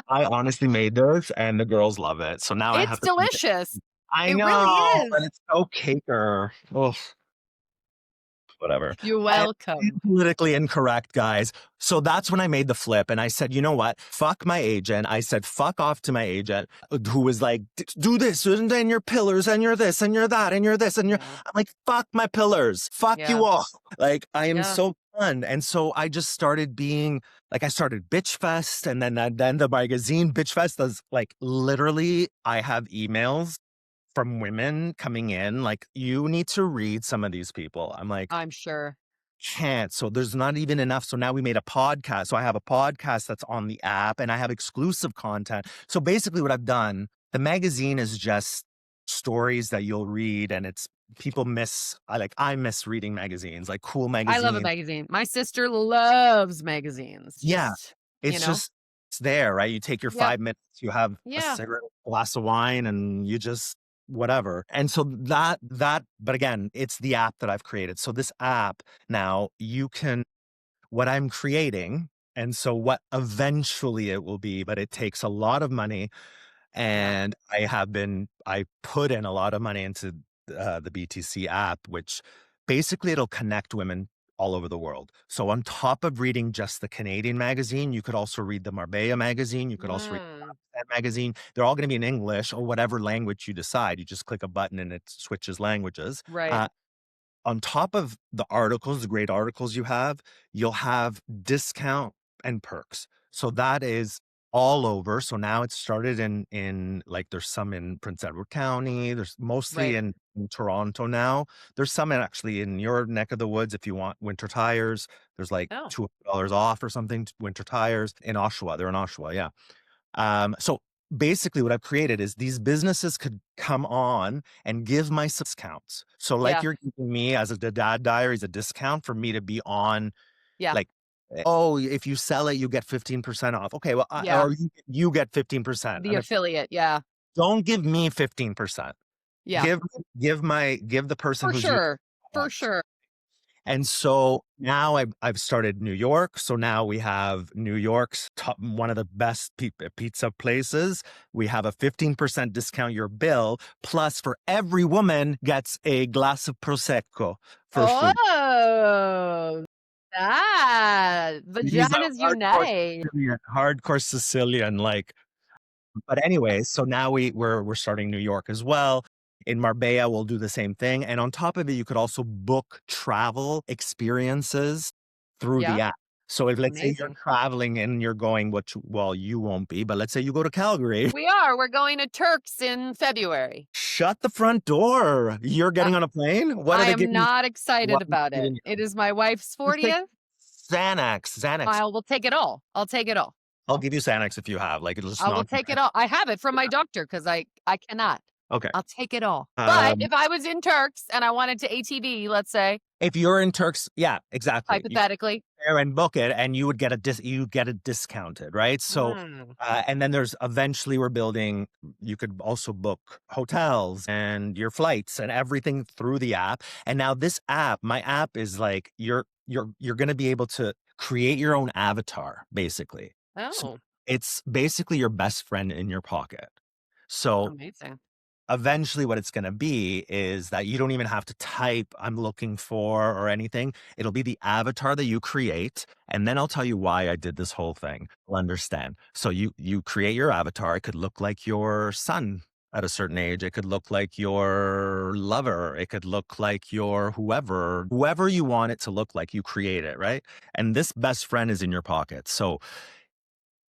I honestly made this and the girls love it. So now I It's have to feed it. delicious. I It really know, but is. it's so caker. Ugh, whatever. You're I am welcome. politically incorrect, guys. So that's when I made the flip and I said, you know what? Fuck my agent. I said, fuck off to my agent who was like, do this and then your pillars and you're this and you're that and you're this and you're, Yeah. I'm like, fuck my pillars. Fuck Yeah. you all. Like, I am Yeah. so done. And so I just started being like, I started Bitch Fest and then the magazine Bitch Fest does like literally, I have emails from women coming in like, you need to read some of these people. I'm like, I'm sure. can't. So there's not even enough. So now we made a podcast. So I have a podcast that's on the app and I have exclusive content. So basically, what I've done, the magazine is just stories that you'll read and it's I miss reading magazines, like cool I love a magazines. magazine. My sister loves magazines. Yeah. Just, you It's know? just, it's there, right? You take your Yep. 5 minutes, you have a Yeah. cigarette, a glass of wine, and you just whatever. And so but again, it's the app that I've created. So this app now you can what I'm creating, and so what eventually it will be, but it takes a lot of money, Yeah. and I put in a lot of money into the BTC app, which basically it'll connect women all over the world. So on top of reading just the Canadian magazine, you could also read the Marbella magazine. You could also read Mm, that magazine. They're all going to be in English or whatever language you decide. You just click a button and it switches languages. right. On top of the articles, the great articles you have, you'll have discount and perks. So that is all over. So now it's started in like there's some in Prince Edward County. There's mostly Right. in Toronto now. There's some actually in your neck of the woods if you want winter tires. There's like Oh, $200 off or something, winter tires in Oshawa. They're in Oshawa, yeah. So basically what I've created is these businesses could come on and give my discounts. So like yeah. you're giving me as a Dad Diaries a discount for me to be on Yeah. like, oh, if you sell it, you get 15% off. Okay, well, Yeah. or you get 15%. The And if affiliate. Yeah. don't give me 15%, Yeah. give give the person For who's using sure. the For product. sure. And so now I've started New York. So now we have New York's top one of the best pizza places. We have a 15% discount your bill. Plus, for every woman gets a glass of prosecco for free. Oh, that He's a vaginas unite. hardcore Sicilian, like but anyway, so now we're starting New York as well. In Marbella, we'll do the same thing. And on top of it, you could also book travel experiences through the Yeah. app. So if let's say you're Amazing. traveling and you're going, well, you won't be, but let's say you go to Calgary, We are. We're going to Turks in February. shut the front door. You're I, getting on a plane. What are I they am giving? not excited What are about they it. giving It you? is my wife's Just take 40th. Xanax. Xanax. I will take it all. I'll take it all. I'll give you Xanax if you have. Like it'll just I will knock you take right. it all. I have it from my doctor because I cannot. Okay. I'll take it all. But Um, if I was in Turks and I wanted to ATV, let's say, if you're in Turks, yeah, exactly. hypothetically. There and book it and you would get you get it discounted, right? So Mm. and then there's eventually we're building you could also book hotels and your flights and everything through the app. And now this app, my app is like you're going to be able to create your own avatar basically. So Oh, it's basically your best friend in your pocket. So amazing. eventually what it's going to be is that you don't even have to type I'm looking for or anything. It'll be the avatar that you create. And then I'll tell you why I did this whole thing. You'll understand. So you create your avatar. It could look like your son at a certain age. It could look like your lover. It could look like your whoever you want it to look like, you create it, right? And this best friend is in your pocket. So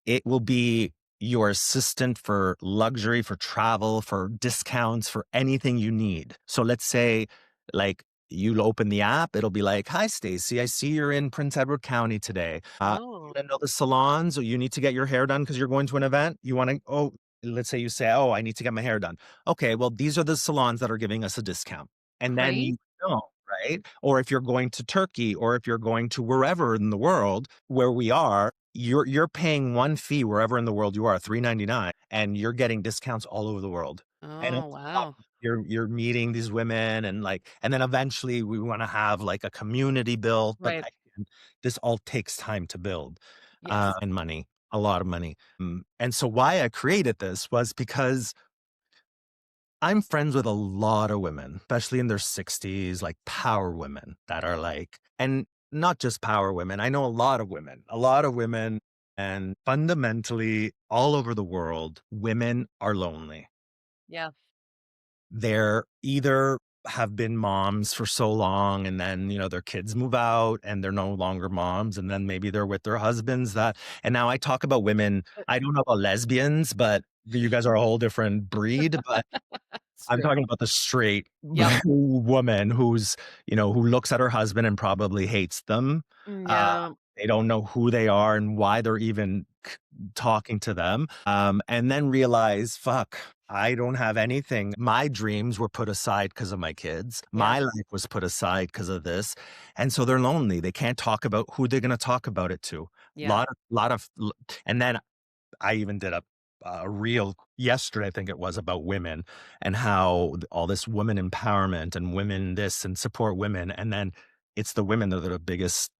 it will be your assistant for luxury, for travel, for discounts, for anything you need. So let's say, like, you'll open the app, it'll be like, "Hi, Stacey, I see you're in Prince Edward County today. Oh, You know the salons, or you need to get your hair done because you're going to an event. You want to, oh, let's say you say, oh, I need to get my hair done. Okay, well, these are the salons that are giving us a discount. And then crazy. you know, right? Or if you're going to Turkey or if you're going to wherever in the world where we are, you're paying one fee wherever in the world you are, 3.99, and you're getting discounts all over the world. And on Oh, top, wow. you're meeting these women and like, and then eventually we want to have like a community built, but Right. again, this all takes time to build Yes. and money, a lot of money. And so why I created this was because I'm friends with a lot of women, especially in their 60s, like power women that are like, and not just power women. I know a lot of women, and fundamentally, all over the world, women are lonely. Yeah. They're either have been moms for so long and then, their kids move out and they're no longer moms. And then maybe they're with their husbands and now I talk about women. I don't know about lesbians, but you guys are a whole different breed. But It's I'm true. talking about the straight Yep. woman who looks at her husband and probably hates them. Uh, Yeah. they don't know who they are and why they're even talking to them. And then realize, fuck, I don't have anything. My dreams were put aside because of my kids. Yeah. My life was put aside because of this. And so they're lonely. They can't talk about who they're going to talk about it to. Yeah. And then I even did a reel yesterday, I think it was, about women and how all this women empowerment and women this and support women. And then it's the women that are the biggest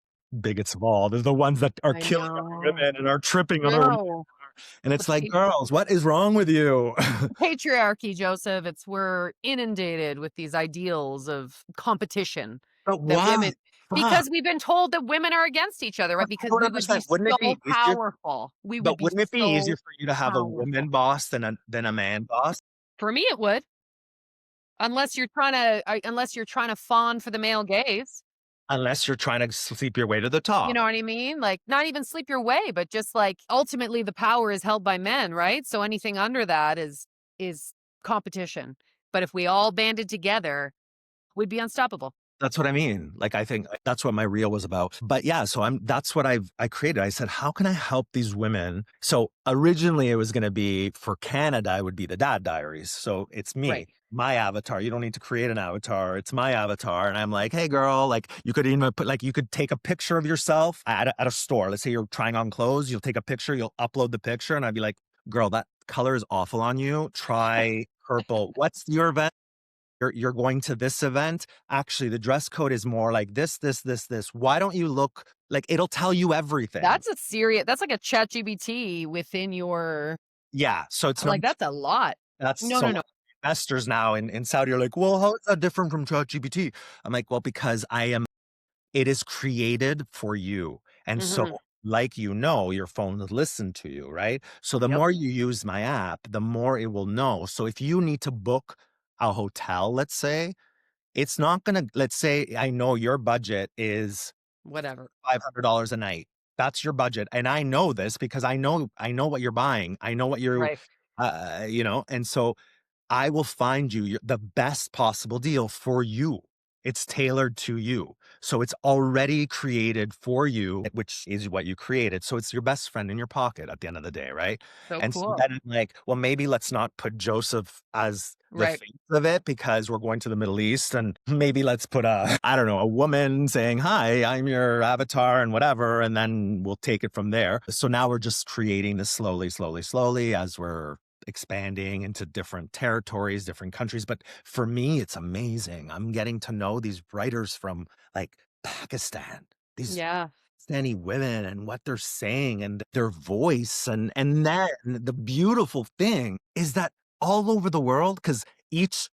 bigots of all. They're the ones that are I killing other know. women and are tripping other women. No. And The it's like, pa girls, what is wrong with you? patriarchy, Joseph, it's we're inundated with these ideals of competition But that why? women Fuck. because we've been told that women are against each other, right? Because I don't we would be understand. Wouldn't it so be easier? powerful. We would But be wouldn't it be easier so for you to have a powerful. woman boss than a man boss? For me, it would, unless you're trying to fawn for the male gaze. Unless you're trying to sleep your way to the You top. know what I mean? Like, not even sleep your way, but just, like, ultimately the power is held by men, right? So anything under that is competition. But if we all banded together, we'd be unstoppable. That's what I mean. Like, I think that's what my reel was about. But yeah, so that's what I created. I said, how can I help these women? So originally it was going to be for Canada, it would be the Dad Diaries. So it's Right. me, my avatar. You don't need to create an avatar. It's my avatar. And I'm like, hey girl, like you could even put, like, you could take a picture of yourself at a store. Let's say you're trying on clothes. You'll take a picture, you'll upload the picture. And I'd be like, girl, that color is awful on you. Try purple. What's your event? You're going to this event. Actually, the dress code is more like this, this, this, this. Why don't you look like it'll tell you everything? That's like a chat GBT within your Yeah. So it's not, like, that's a lot. that's No, so no, a no. lot of investors now in Saudi are like, well, how is that different from ChatGPT? I'm like, well, because it is created for you. And so, Mhm. like, your phone will listen to you, right? So the Yep. more you use my app, the more it will know. So if you need to book a hotel, let's say, it's not gonna, let's say I know your budget is Whatever. $500 a night. That's your budget, and I know this because I know what you're buying. I know what you're, Right. and so I will find you the best possible deal for you. It's tailored to you. So it's already created for you, which is what you created. So it's your best friend in your pocket at the end of the day, right? So And so cool. then I'm like, well, maybe let's not put Joseph as the Right. face of it because we're going to the Middle East. And maybe let's put I don't know, a woman saying, hi, I'm your avatar and whatever. And then we'll take it from there. So now we're just creating this slowly, slowly, slowly as we're expanding into different territories, different countries. But for me, it's amazing. I'm getting to know these writers from like Pakistan, these Yeah. Pakistani women and what they're saying and their voice. And then the beautiful thing is that all over the world, because each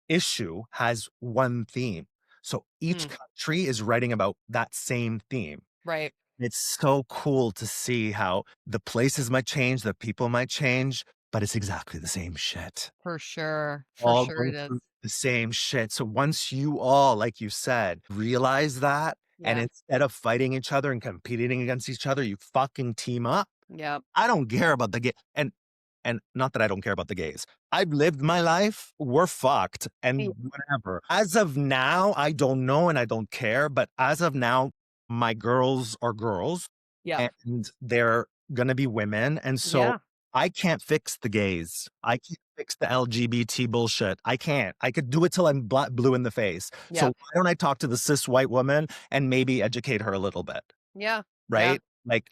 issue has one theme. So each Mm. country is writing about that same theme. Right. It's so cool to see how the places might change, the people might change, but it's exactly the same shit. For sure. For All sure going it is. through the same shit. So once you all, like you said, realize that, and Yeah. instead of fighting each other and competing against each other, you fucking team up. Yep. I don't care about the gay and not that I don't care about the gays. I've lived my life. We're fucked Y and whatever. As of now, I don't know and I don't care, but as of now, my girls are girls Yep. and they're gonna be women. And so Yeah. I can't fix the gays. I can't fix the LGBT bullshit. I can't. I could do it till I'm blue in the face. So Yep. why don't I talk to the cis white woman and maybe educate her a little bit? Yeah. Yeah. Right?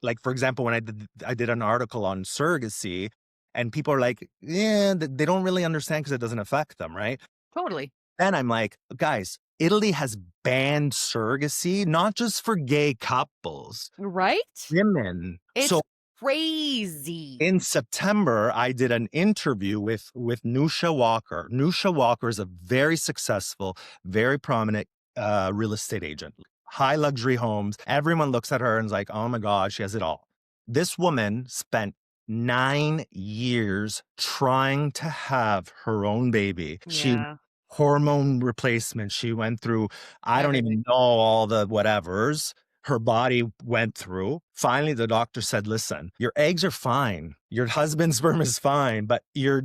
Like, for example, when I did an article on surrogacy, and people are like, "Yeah, they don't really understand because it doesn't affect them," right? Totally. Then I'm like, "Guys, Italy has banned surrogacy, not just for gay couples, Right? women." It's So crazy. in September, I did an interview with Nusha Walker. Nusha Walker is a very successful, very prominent real estate agent, high luxury homes. Everyone looks at her and is like, "Oh my God, she has it all." This woman spent 9 years trying to have her own baby. She Yeah. hormone replacement. She went through, I don't Everything. even know all the whatevers her body went through. Finally, the doctor said, listen, your eggs are fine. Your husband's sperm is fine, but your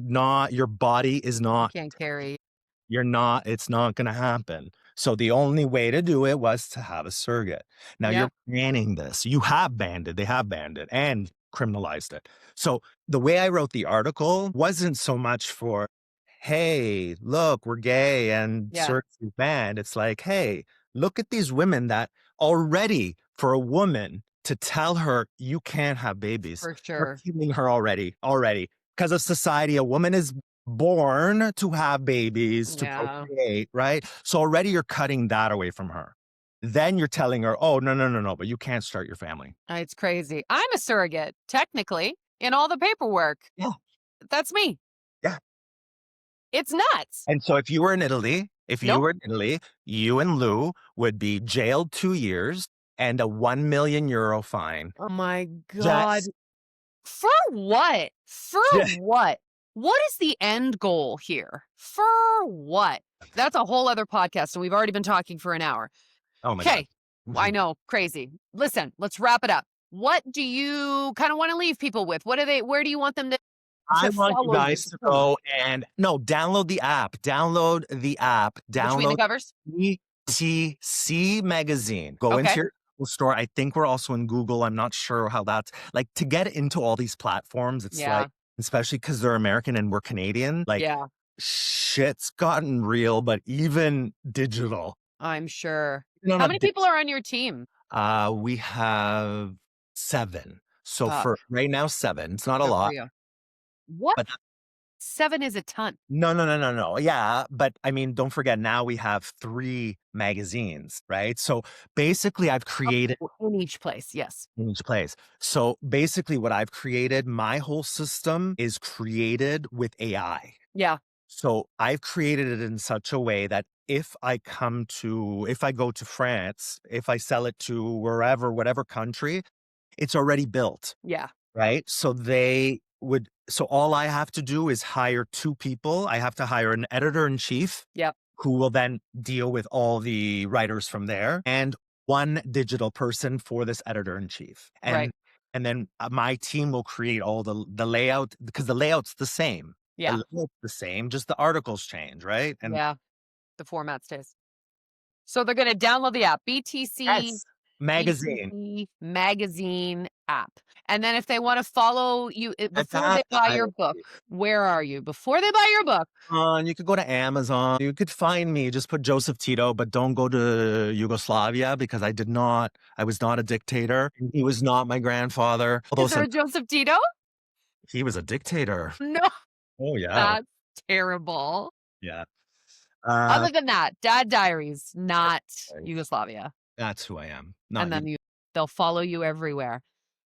body is You not, can't carry. it's not going to happen. So the only way to do it was to have a surrogate. Now Yeah. you're banning this. You have banned it. They have banned it and criminalized it. So the way I wrote the article wasn't so much for, hey, look, we're gay and Yeah. surrogacy is banned. It's like, hey, look at these women that already, for a woman to tell her you can't have babies, For you're sure. killing her already. Because of society, a woman is born to have babies, to Yeah. procreate, right? So already you're cutting that away from her. Then you're telling her, oh, no, no, no, no, but you can't start your family. It's crazy. I'm a surrogate, technically. in all the paperwork. Yeah. That's me. Yeah. It's nuts. And so if you were in Italy, Nope. you and Lou would be jailed 2 years and a 1,000,000 euro fine. Oh my god. Just For what? For ju what? What is the end goal here? For what? That's a whole other podcast, and we've already been talking for an hour. Oh my god. Okay, I know, crazy. Listen, let's wrap it up. What do you kind of want to leave people with? What do they? Where do you want them I to want you follow you? guys to go and no, download the app. Download the app. Between the Download covers. ETC magazine. Go into Okay. your Apple store. I think we're also in Google. I'm not sure how that's like to get into all these platforms. It's like, Yeah. especially because they're American and we're Canadian, like Yeah. shit's gotten real, but even digital. I'm sure. Even How on a many people are on your team? we have 7. So Fuck. for right now, 7. It's not a Good for lot, you. What? but 7 is a ton. no. Yeah, but I mean, don't forget now we have 3 magazines, right? So basically, I've created Oh, in each place. Yes. in each place. So basically, what I've created, my whole system is created with AI. Yeah. So I've created it in such a way that if I go to France, if I sell it to wherever, whatever country, it's already built. Yeah. Right? So all I have to do is hire 2 people. I have to hire an editor in chief Yep. who will then deal with all the writers from there and 1 digital person for this editor in chief. Right. And then my team will create all the layout because the layout's the same. The Yeah. layout's the same, just the articles change, right? And Yeah. The format stays. So they're gonna download the app, BTC yes, magazine. BTC magazine app. And then if they wanna follow you At before they that buy your book, where are you? Before they buy your book, You could go to Amazon. You could find me. Just put Joseph Tito, but don't go to Yugoslavia because I was not a dictator. He was not my grandfather. Although is there some, a Joseph Tito? he was a dictator. No, Oh yeah. that's terrible. Yeah. Uh, Other than that, Dad Diaries, not Yugoslavia. that's who I am. And Not you. then they'll follow you everywhere.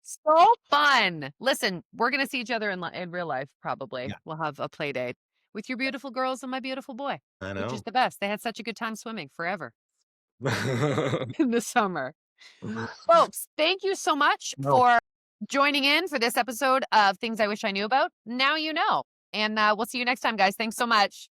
So fun. Listen, we're gonna see each other in real life, probably. Yeah, We'll have a play date with your beautiful girls and my beautiful boy, I which is know. the best. They had such a good time swimming forever in the summer. Folks, thank you so much No. for joining in for this episode of Things I Wish I Knew About. Now you know. And we'll see you next time, guys. Thanks so much.